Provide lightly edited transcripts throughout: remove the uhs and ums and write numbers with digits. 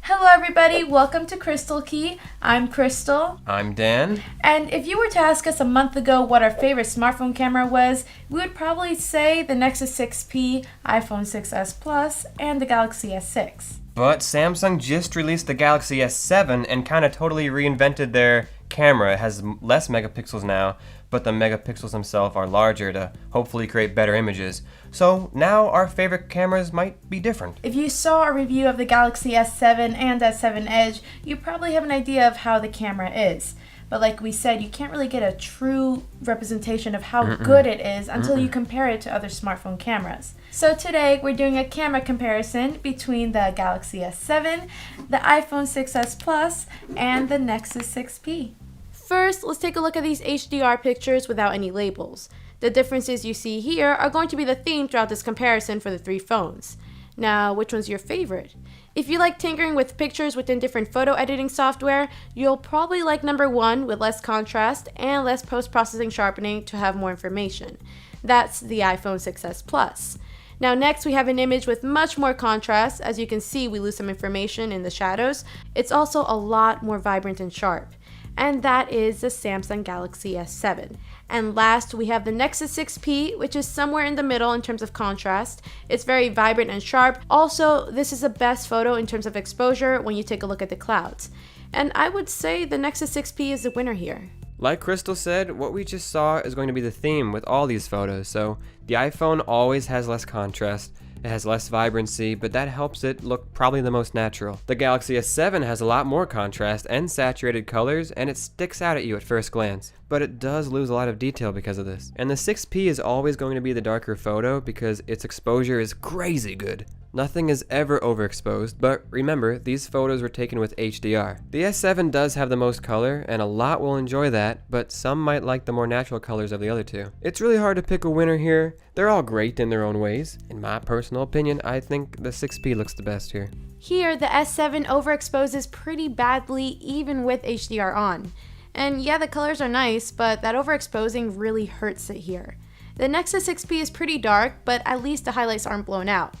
Hello everybody, welcome to Crystal Key. I'm Crystal. I'm Dan. And if you were to ask us a month ago what our favorite smartphone camera was, we would probably say the Nexus 6P, iPhone 6s Plus, and the Galaxy S6. But Samsung just released the Galaxy S7 and kind of totally reinvented their camera. It has less megapixels now, but the megapixels themselves are larger to hopefully create better images. So now our favorite cameras might be different. If you saw a review of the Galaxy S7 and S7edge, you probably have an idea of how the camera is. But like we said, you can't really get a true representation of how good it is until you compare it to other smartphone cameras. So today we're doing a camera comparison between the Galaxy S7, the iPhone 6s Plus, and the Nexus 6P. First, let's take a look at these HDR pictures without any labels. The differences you see here are going to be the theme throughout this comparison for the three phones. Now, which one's your favorite? If you like tinkering with pictures within different photo editing software, you'll probably like number 1 with less contrast and less post-processing sharpening to have more information. That's the iPhone 6s Plus. Now next we have an image with much more contrast. As you can see, we lose some information in the shadows. It's also a lot more vibrant and sharp. And that is the Samsung Galaxy S7. And last, we have the Nexus 6P, which is somewhere in the middle in terms of contrast. It's very vibrant and sharp. Also, this is the best photo in terms of exposure when you take a look at the clouds. And I would say the Nexus 6P is the winner here. Like Crystal said, what we just saw is going to be the theme with all these photos. So the iPhone always has less contrast. It has less vibrancy, but that helps it look probably the most natural. The Galaxy S7 has a lot more contrast and saturated colors, and it sticks out at you at first glance. But it does lose a lot of detail because of this. And the 6P is always going to be the darker photo because its exposure is crazy good. Nothing is ever overexposed, but remember, these photos were taken with HDR. The S7 does have the most color, and a lot will enjoy that, but some might like the more natural colors of the other two. It's really hard to pick a winner here. They're all great in their own ways. In my personal opinion, I think the 6P looks the best here. Here, the S7 overexposes pretty badly even with HDR on. And yeah, the colors are nice, but that overexposing really hurts it here. The Nexus 6P is pretty dark, but at least the highlights aren't blown out.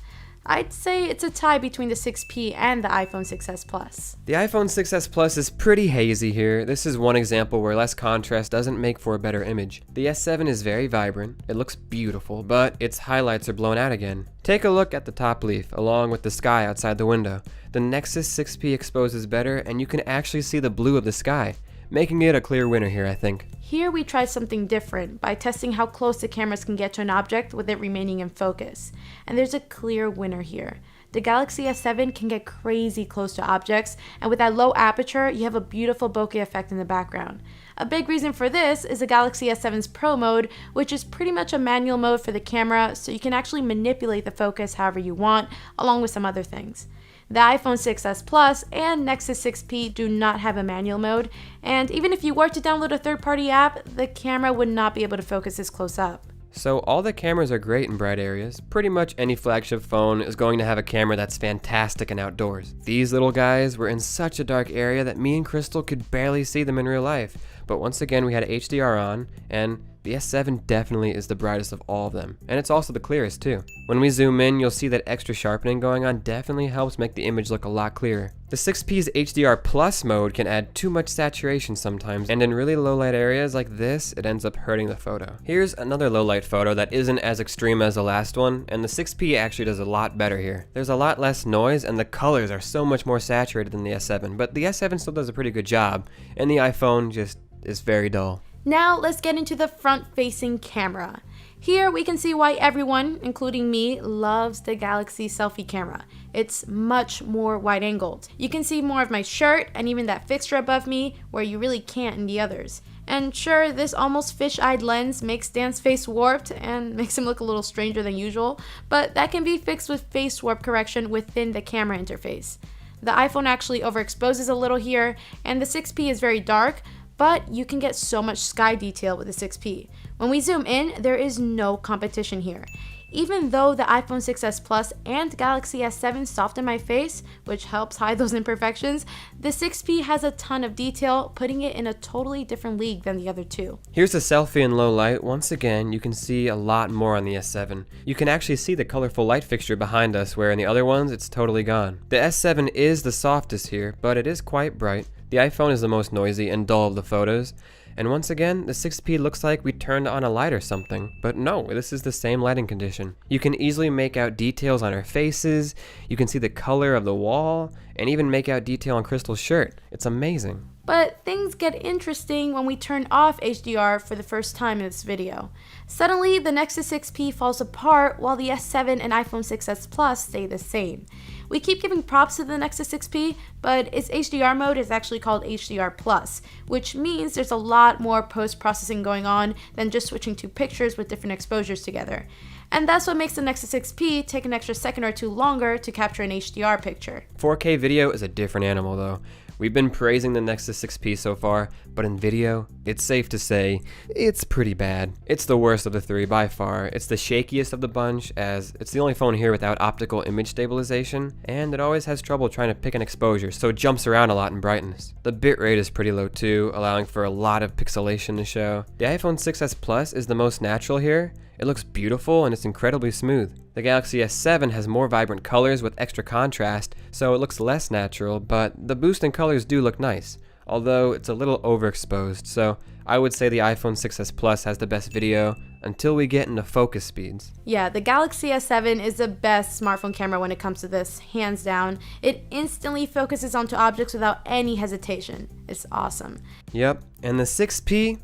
I'd say it's a tie between the 6P and the iPhone 6s Plus. The iPhone 6s Plus is pretty hazy here. This is one example where less contrast doesn't make for a better image. The S7 is very vibrant, it looks beautiful, but its highlights are blown out again. Take a look at the top leaf, along with the sky outside the window. The Nexus 6P exposes better, and you can actually see the blue of the sky, making it a clear winner here, I think. Here we tried something different by testing how close the cameras can get to an object with it remaining in focus. And there's a clear winner here. The Galaxy S7 can get crazy close to objects, and with that low aperture, you have a beautiful bokeh effect in the background. A big reason for this is the Galaxy S7's Pro mode, which is pretty much a manual mode for the camera, so you can actually manipulate the focus however you want, along with some other things. The iPhone 6s Plus and Nexus 6P do not have a manual mode, and even if you were to download a third-party app, the camera would not be able to focus this close up. So all the cameras are great in bright areas. Pretty much any flagship phone is going to have a camera that's fantastic in outdoors. These little guys were in such a dark area that me and Crystal could barely see them in real life. But once again, we had HDR on, and the S7 definitely is the brightest of all of them. And it's also the clearest too. When we zoom in, you'll see that extra sharpening going on definitely helps make the image look a lot clearer. The 6P's HDR Plus mode can add too much saturation sometimes, and in really low light areas like this, it ends up hurting the photo. Here's another low light photo that isn't as extreme as the last one, and the 6P actually does a lot better here. There's a lot less noise, and the colors are so much more saturated than the S7, but the S7 still does a pretty good job, and the iPhone just is very dull. Now let's get into the front-facing camera. Here we can see why everyone, including me, loves the Galaxy selfie camera. It's much more wide-angled. You can see more of my shirt and even that fixture above me where you really can't in the others. And sure, this almost fish-eyed lens makes Dan's face warped and makes him look a little stranger than usual, but that can be fixed with face warp correction within the camera interface. The iPhone actually overexposes a little here, and the 6P is very dark, but you can get so much sky detail with the 6P. When we zoom in, there is no competition here. Even though the iPhone 6s Plus and Galaxy S7 soften my face, which helps hide those imperfections, the 6P has a ton of detail, putting it in a totally different league than the other two. Here's a selfie in low light. Once again, you can see a lot more on the S7. You can actually see the colorful light fixture behind us, where in the other ones, it's totally gone. The S7 is the softest here, but it is quite bright. The iPhone is the most noisy and dull of the photos. And once again, the 6P looks like we turned on a light or something, but no, this is the same lighting condition. You can easily make out details on our faces, you can see the color of the wall, and even make out detail on Crystal's shirt. It's amazing. But things get interesting when we turn off HDR for the first time in this video. Suddenly, the Nexus 6P falls apart while the S7 and iPhone 6s Plus stay the same. We keep giving props to the Nexus 6P, but its HDR mode is actually called HDR Plus, which means there's a lot more post-processing going on than just switching two pictures with different exposures together. And that's what makes the Nexus 6P take an extra second or two longer to capture an HDR picture. 4K video is a different animal though. We've been praising the Nexus 6P so far, but in video, it's safe to say, it's pretty bad. It's the worst of the three by far. It's the shakiest of the bunch, as it's the only phone here without optical image stabilization, and it always has trouble trying to pick an exposure, so it jumps around a lot in brightness. The bitrate is pretty low too, allowing for a lot of pixelation to show. The iPhone 6s Plus is the most natural here. It looks beautiful and it's incredibly smooth. The Galaxy S7 has more vibrant colors with extra contrast, so it looks less natural, but the boost in colors do look nice, although it's a little overexposed, so I would say the iPhone 6s Plus has the best video until we get into focus speeds. Yeah, the Galaxy S7 is the best smartphone camera when it comes to this, hands down. It instantly focuses onto objects without any hesitation. It's awesome. Yep, and the 6P?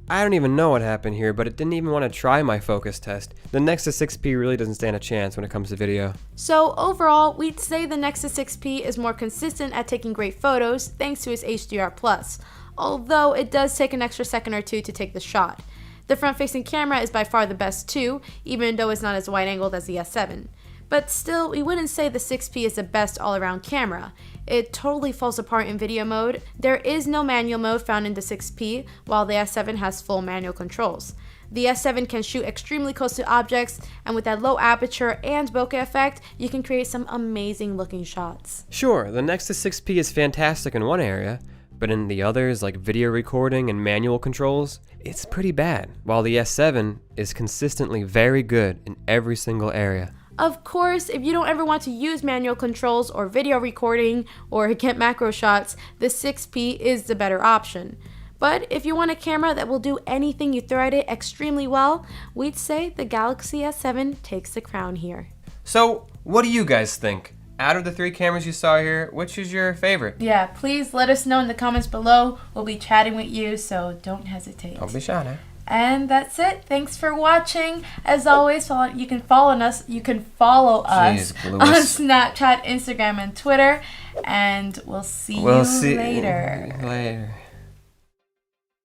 I don't even know what happened here, but it didn't even want to try my focus test. The Nexus 6P really doesn't stand a chance when it comes to video. So overall, we'd say the Nexus 6P is more consistent at taking great photos thanks to its HDR+, although it does take an extra second or two to take the shot. The front-facing camera is by far the best too, even though it's not as wide-angled as the S7. But still, we wouldn't say the 6P is the best all-around camera. It totally falls apart in video mode. There is no manual mode found in the 6P, while the S7 has full manual controls. The S7 can shoot extremely close to objects, and with that low aperture and bokeh effect, you can create some amazing looking shots. Sure, the Nexus 6P is fantastic in one area, but in the others, like video recording and manual controls, it's pretty bad, while the S7 is consistently very good in every single area. Of course, if you don't ever want to use manual controls or video recording or get macro shots, the 6P is the better option. But if you want a camera that will do anything you throw at it extremely well, we'd say the Galaxy S7 takes the crown here. So, what do you guys think? Out of the three cameras you saw here, which is your favorite? Yeah, please let us know in the comments below. We'll be chatting with you, so don't hesitate. Don't be shy now. And that's it. Thanks for watching. As always, you can follow us. You can follow us on Snapchat, Instagram, and Twitter. And we'll see you later.